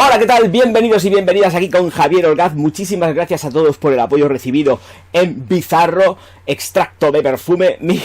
Hola, ¿qué tal? Bienvenidos y bienvenidas aquí con Javier Orgaz. Muchísimas gracias a todos por el apoyo recibido en Bizarro Extracto de Perfume, mi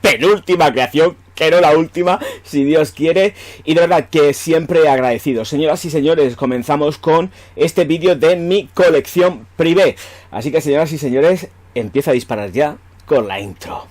penúltima creación, que no la última, si Dios quiere. Y de verdad que siempre agradecido. Señoras y señores, comenzamos con este vídeo de mi colección privé. Así que, señoras y señores, empiezo a disparar ya con la intro.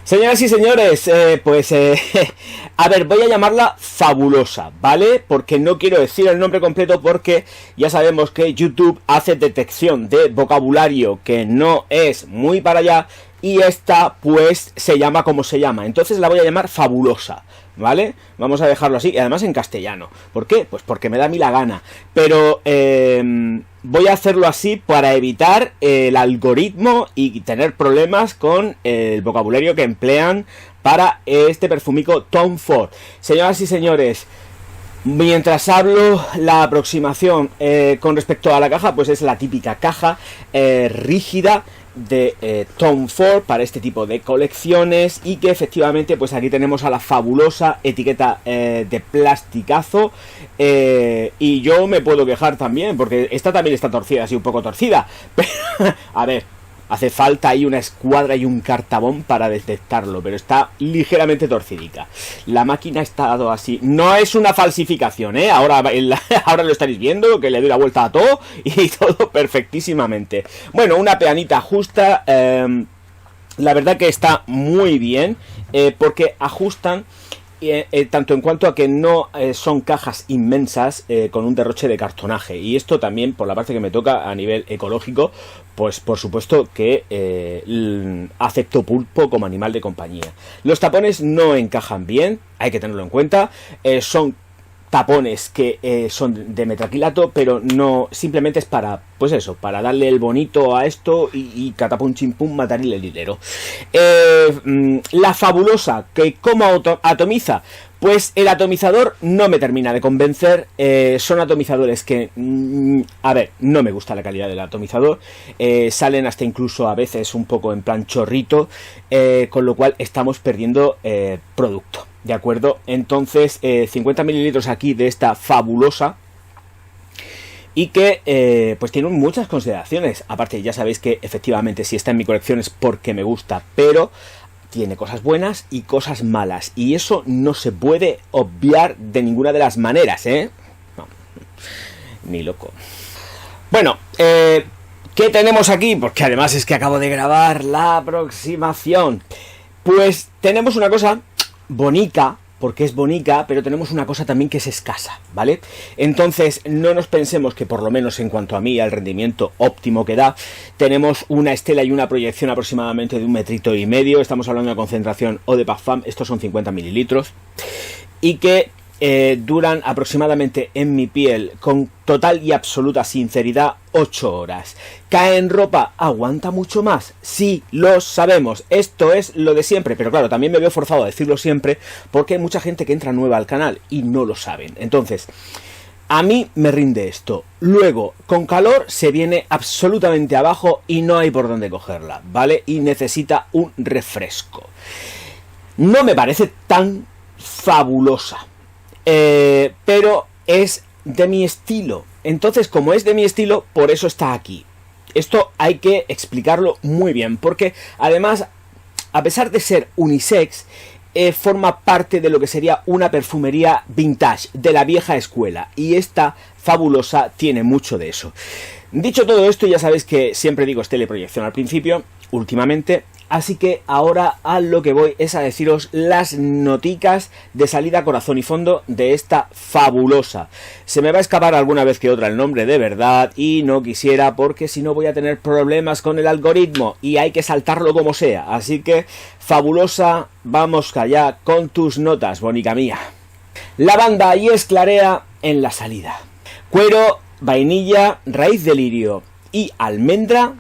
Señoras y señores, a ver, voy a llamarla Fabulosa, ¿vale? Porque no quiero decir el nombre completo porque ya sabemos que YouTube hace detección de vocabulario que no es muy para allá y esta pues se llama como se llama, entonces la voy a llamar Fabulosa, ¿vale? Vamos a dejarlo así, y además en castellano. ¿Por qué? Pues porque me da a mí la gana, pero voy a hacerlo así para evitar el algoritmo y tener problemas con el vocabulario que emplean para este perfumico Tom Ford. Señoras y señores, mientras hablo, la aproximación con respecto a la caja, pues es la típica caja rígida de Tom Ford para este tipo de colecciones, y que efectivamente pues aquí tenemos a la fabulosa etiqueta de plasticazo, y yo me puedo quejar también porque esta también está torcida, así un poco torcida, pero a ver, hace falta ahí una escuadra y un cartabón para detectarlo, pero está ligeramente torcidica. La máquina ha estado así. No es una falsificación, ¿eh? Ahora lo estaréis viendo, que le doy la vuelta a todo y todo perfectísimamente. Bueno, una peanita justa. La verdad que está muy bien, porque ajustan. Tanto en cuanto a que no son cajas inmensas con un derroche de cartonaje, y esto también por la parte que me toca a nivel ecológico, pues por supuesto que acepto pulpo como animal de compañía. Los tapones no encajan bien, hay que tenerlo en cuenta, son tapones que son de metacrilato, pero no, simplemente es para, pues eso, para darle el bonito a esto y catapum chimpum matar el hilero. La fabulosa, que ¿cómo atomiza? Pues el atomizador no me termina de convencer. Son atomizadores que, a ver, no me gusta la calidad del atomizador. Salen hasta incluso a veces un poco en plan chorrito, con lo cual estamos perdiendo producto. ¿De acuerdo? Entonces, 50 mililitros aquí de esta fabulosa, y que pues tiene muchas consideraciones. Aparte, ya sabéis que efectivamente si está en mi colección es porque me gusta, pero tiene cosas buenas y cosas malas, y eso no se puede obviar de ninguna de las maneras, ¿eh? No, ni loco. Bueno, ¿qué tenemos aquí? Porque además es que acabo de grabar la aproximación. Pues tenemos una cosa bonita, porque es bonita, pero tenemos una cosa también que es escasa, ¿vale? Entonces no nos pensemos que, por lo menos en cuanto a mí, al rendimiento óptimo que da, tenemos una estela y una proyección aproximadamente de 1,5 metros. Estamos hablando de concentración eau de parfum, estos son 50 mililitros, y que duran aproximadamente en mi piel, con total y absoluta sinceridad, 8 horas. ¿Cae en ropa? ¿Aguanta mucho más? Sí, lo sabemos, esto es lo de siempre, pero claro, también me veo forzado a decirlo siempre porque hay mucha gente que entra nueva al canal y no lo saben. Entonces, a mí me rinde esto. Luego, con calor se viene absolutamente abajo y no hay por dónde cogerla, ¿vale? Y necesita un refresco. No me parece tan fabulosa, pero es de mi estilo. Entonces, como es de mi estilo, por eso está aquí. Esto hay que explicarlo muy bien, porque además, a pesar de ser unisex, forma parte de lo que sería una perfumería vintage, de la vieja escuela, y esta fabulosa tiene mucho de eso. Dicho todo esto, ya sabéis que siempre digo teleproyección al principio, últimamente, así que ahora a lo que voy es a deciros las noticas de salida, corazón y fondo de esta fabulosa. Se me va a escapar alguna vez que otra el nombre de verdad, y no quisiera, porque si no voy a tener problemas con el algoritmo y hay que saltarlo como sea. Así que, fabulosa, vamos allá con tus notas, bonica mía. Lavanda y esclarea en la salida. Cuero, vainilla, raíz de lirio y almendra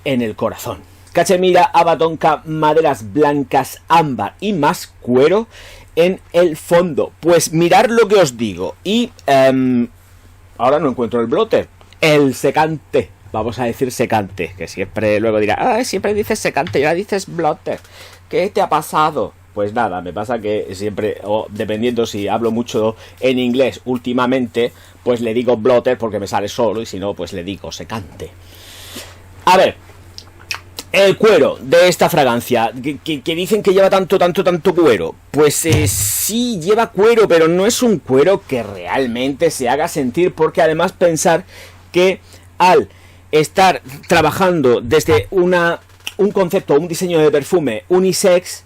en el corazón. Cachemira, abatonca, maderas blancas, ámbar y más cuero en el fondo. Pues mirad lo que os digo. Y ahora no encuentro el blotter, el secante, vamos a decir secante, que siempre luego dirá, siempre dices secante y ahora dices blotter, ¿qué te ha pasado? Pues nada, me pasa que siempre, o dependiendo si hablo mucho en inglés últimamente, pues le digo blotter porque me sale solo, y si no, pues le digo secante. A ver, el cuero de esta fragancia, que dicen que lleva tanto cuero. Pues sí lleva cuero, pero no es un cuero que realmente se haga sentir, porque además pensar que al estar trabajando desde un concepto, un diseño de perfume unisex,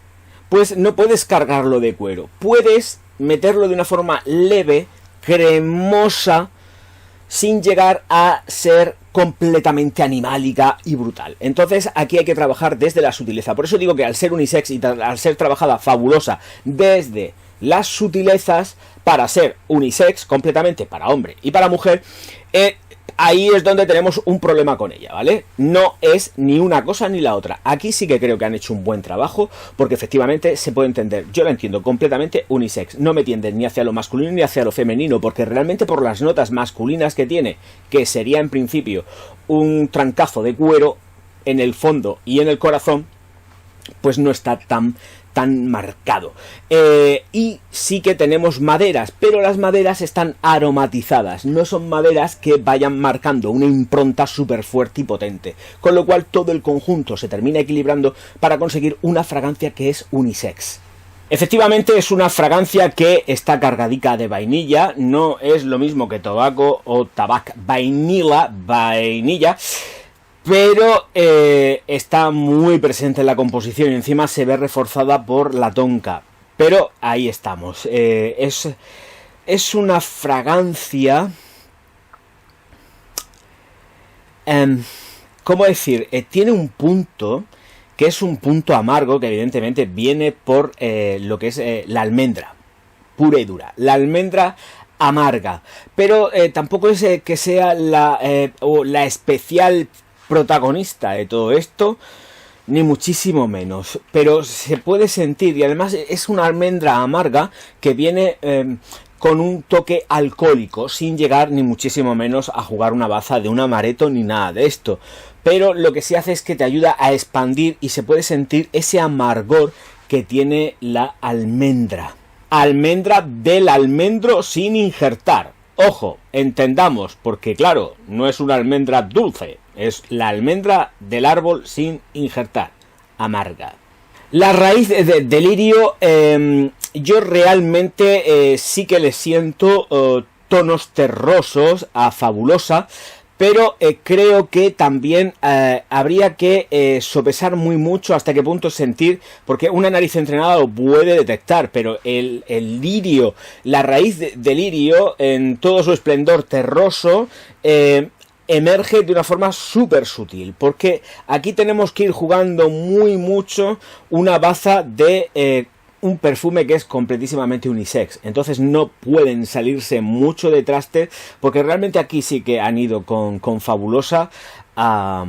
pues no puedes cargarlo de cuero. Puedes meterlo de una forma leve, cremosa, sin llegar a ser completamente animálica y brutal. Entonces aquí hay que trabajar desde la sutileza. Por eso digo que al ser unisex y al ser trabajada fabulosa desde las sutilezas, para ser unisex completamente para hombre y para mujer, ahí es donde tenemos un problema con ella, ¿vale? No es ni una cosa ni la otra. Aquí sí que creo que han hecho un buen trabajo, porque efectivamente se puede entender. Yo la entiendo completamente unisex. No me tienden ni hacia lo masculino ni hacia lo femenino, porque realmente por las notas masculinas que tiene, que sería en principio un trancazo de cuero en el fondo y en el corazón, pues no está tan marcado. Y sí que tenemos maderas, pero las maderas están aromatizadas, no son maderas que vayan marcando una impronta súper fuerte y potente, con lo cual todo el conjunto se termina equilibrando para conseguir una fragancia que es unisex. Efectivamente es una fragancia que está cargadica de vainilla, no es lo mismo que tobacco o tabac vainilla, pero está muy presente en la composición y encima se ve reforzada por la tonka. Pero ahí estamos. Es una fragancia... ¿cómo decir? Tiene un punto que es un punto amargo, que evidentemente viene por lo que es la almendra, pura y dura. La almendra amarga, pero tampoco es que sea la especial protagonista de todo esto, ni muchísimo menos, pero se puede sentir, y además es una almendra amarga que viene con un toque alcohólico, sin llegar ni muchísimo menos a jugar una baza de un amaretto ni nada de esto, pero lo que sí hace es que te ayuda a expandir y se puede sentir ese amargor que tiene la almendra del almendro sin injertar. Ojo, entendamos, porque claro, no es una almendra dulce, es la almendra del árbol sin injertar, amarga. La raíz de lirio, yo realmente sí que le siento tonos terrosos a Fabulosa, pero creo que también habría que sopesar muy mucho hasta qué punto sentir, porque una nariz entrenada lo puede detectar, pero el lirio, la raíz de lirio en todo su esplendor terroso, emerge de una forma súper sutil, porque aquí tenemos que ir jugando muy mucho una baza de un perfume que es completísimamente unisex, entonces no pueden salirse mucho de traste, porque realmente aquí sí que han ido con Fabulosa a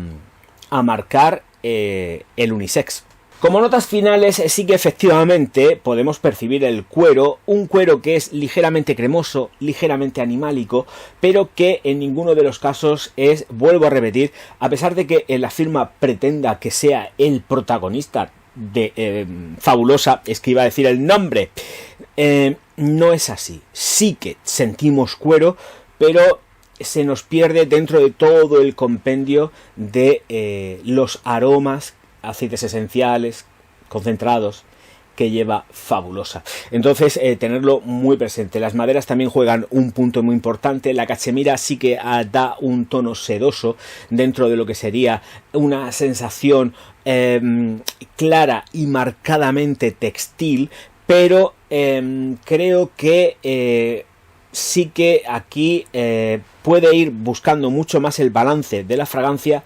marcar el unisex. Como notas finales, sí que efectivamente podemos percibir el cuero, un cuero que es ligeramente cremoso, ligeramente animálico, pero que en ninguno de los casos es, vuelvo a repetir, a pesar de que la firma pretenda que sea el protagonista de Fabulosa, es que iba a decir el nombre, no es así. Sí que sentimos cuero, pero se nos pierde dentro de todo el compendio de los aromas, aceites esenciales, concentrados, que lleva Fabulosa. Entonces, tenerlo muy presente. Las maderas también juegan un punto muy importante. La cachemira sí que da un tono sedoso dentro de lo que sería una sensación clara y marcadamente textil, pero creo que sí que aquí puede ir buscando mucho más el balance de la fragancia,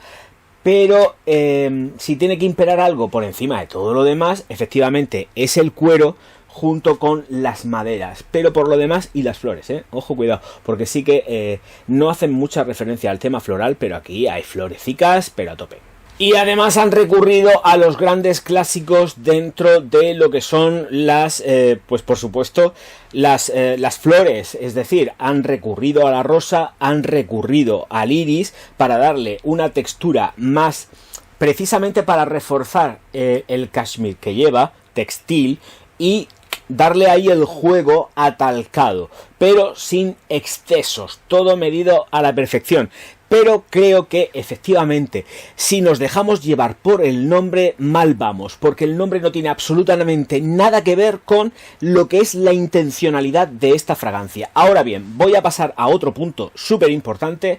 pero si tiene que imperar algo por encima de todo lo demás, efectivamente es el cuero junto con las maderas, pero por lo demás, y las flores, ojo, cuidado, porque sí que no hacen mucha referencia al tema floral, pero aquí hay florecicas, pero a tope. Y además han recurrido a los grandes clásicos dentro de lo que son las, pues por supuesto, las flores. Es decir, han recurrido a la rosa, han recurrido al iris para darle una textura más, precisamente para reforzar el cashmere que lleva, textil, y darle ahí el juego atalcado, pero sin excesos, todo medido a la perfección. Pero creo que efectivamente, si nos dejamos llevar por el nombre, mal vamos, porque el nombre no tiene absolutamente nada que ver con lo que es la intencionalidad de esta fragancia. Ahora bien, voy a pasar a otro punto súper importante,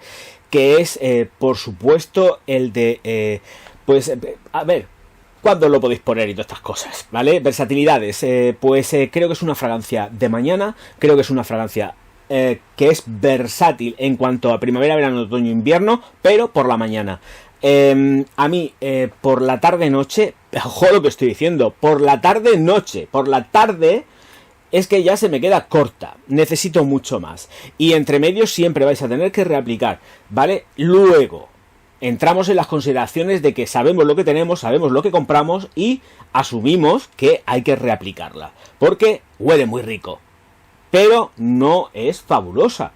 que es, por supuesto, el de, a ver, ¿cuándo lo podéis poner y todas estas cosas? ¿Vale? Versatilidades, creo que es una fragancia de mañana, creo que es una fragancia que es versátil en cuanto a primavera, verano, otoño, invierno, pero por la mañana. A mí, por la tarde-noche, ojo lo que estoy diciendo, por la tarde-noche, por la tarde es que ya se me queda corta, necesito mucho más. Y entre medios siempre vais a tener que reaplicar, ¿vale? Luego entramos en las consideraciones de que sabemos lo que tenemos, sabemos lo que compramos y asumimos que hay que reaplicarla, porque huele muy rico. Pero no es fabulosa.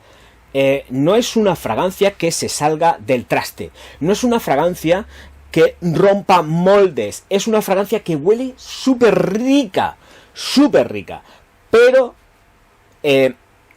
No es una fragancia que se salga del traste. No es una fragancia que rompa moldes. Es una fragancia que huele súper rica. Súper rica. Pero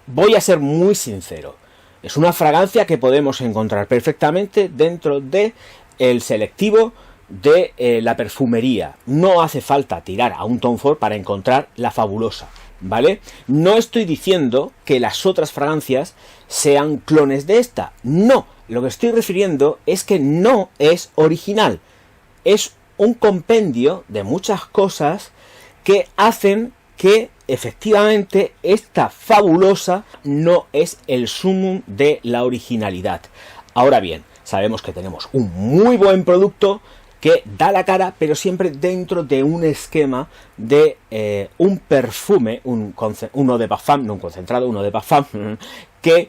voy a ser muy sincero. Es una fragancia que podemos encontrar perfectamente dentro de el selectivo de la perfumería. No hace falta tirar a un Tom Ford para encontrar la fabulosa, ¿vale? No estoy diciendo que las otras fragancias sean clones de esta. No, lo que estoy refiriendo es que no es original. Es un compendio de muchas cosas que hacen que efectivamente esta fabulosa no es el sumum de la originalidad. Ahora bien, sabemos que tenemos un muy buen producto que da la cara, pero siempre dentro de un esquema de un perfume, un eau de parfum, no un concentrado, un eau de parfum, que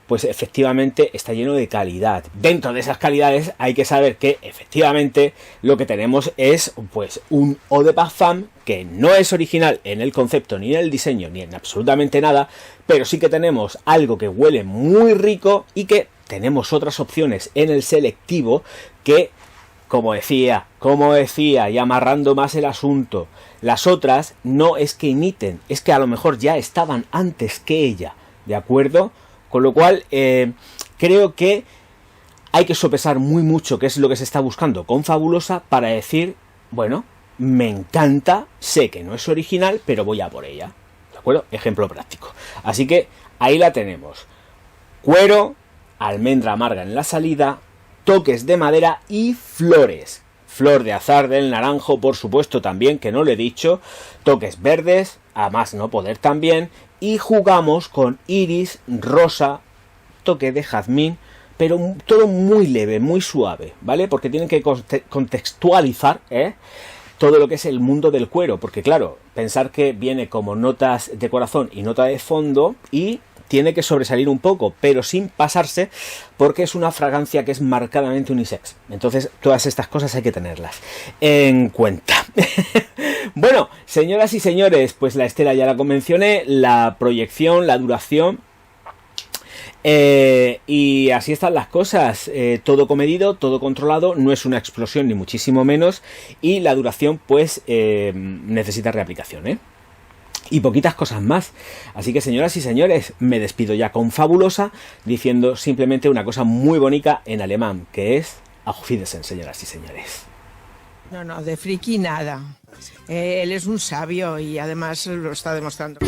pues efectivamente está lleno de calidad. Dentro de esas calidades hay que saber que efectivamente lo que tenemos es pues un eau de parfum que no es original en el concepto, ni en el diseño, ni en absolutamente nada, pero sí que tenemos algo que huele muy rico y que tenemos otras opciones en el selectivo que, como decía, y amarrando más el asunto, las otras no es que imiten, es que a lo mejor ya estaban antes que ella, ¿de acuerdo? Con lo cual, creo que hay que sopesar muy mucho qué es lo que se está buscando con Fabulosa para decir, bueno, me encanta, sé que no es original, pero voy a por ella, ¿de acuerdo? Ejemplo práctico. Así que ahí la tenemos. Cuero, almendra amarga en la salida, toques de madera y flores. Flor de azar del naranjo, por supuesto, también, que no lo he dicho. Toques verdes, a más no poder también. Y jugamos con iris, rosa, toque de jazmín, pero todo muy leve, muy suave, ¿vale? Porque tienen que contextualizar, todo lo que es el mundo del cuero. Porque claro, pensar que viene como notas de corazón y nota de fondo y tiene que sobresalir un poco, pero sin pasarse, porque es una fragancia que es marcadamente unisex. Entonces, todas estas cosas hay que tenerlas en cuenta. Bueno, señoras y señores, pues la estela ya la mencioné, la proyección, la duración. Y así están las cosas, todo comedido, todo controlado, no es una explosión ni muchísimo menos, y la duración pues necesita reaplicación, y poquitas cosas más. Así que, señoras y señores, me despido ya con Fabulosa, diciendo simplemente una cosa muy bonita en alemán, que es Auf Wiedersehen, señoras y señores. No, de friki nada. Él es un sabio y además lo está demostrando.